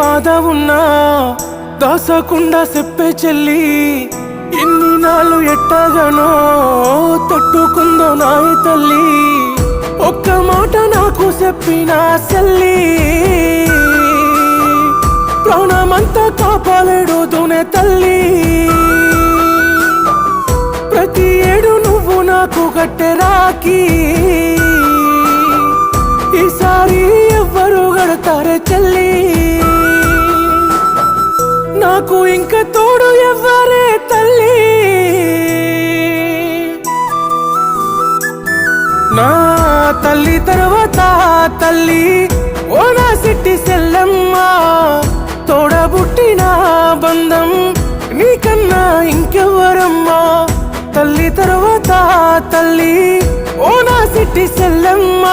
బాధ ఉన్నా దాసకుండా చెప్పే చెల్లి ఎన్ని నాళ్ళు ఎట్టగానో తట్టుకుందో నాయ తల్లి ఒక్క మాట నాకు చెప్పిన చెల్లి ప్రాణమంతా కాపాలేడుదునే తల్లి ప్రతి ఏడు నువ్వు నాకు కట్టె రాకి ఈసారి ఎవ్వరు గడతారే చెల్లి నాకు ఇంక తోడు ఎవ్వరే తల్లి నా తల్లి తర్వాత తల్లి ఓ నా సిట్టి సెల్లమ్మ తోడబుట్టిన బంధం నీకన్నా ఇంకెవ్వరమ్మా తల్లి తర్వాత తల్లి ఓ నా సిట్టి సెల్లమ్మ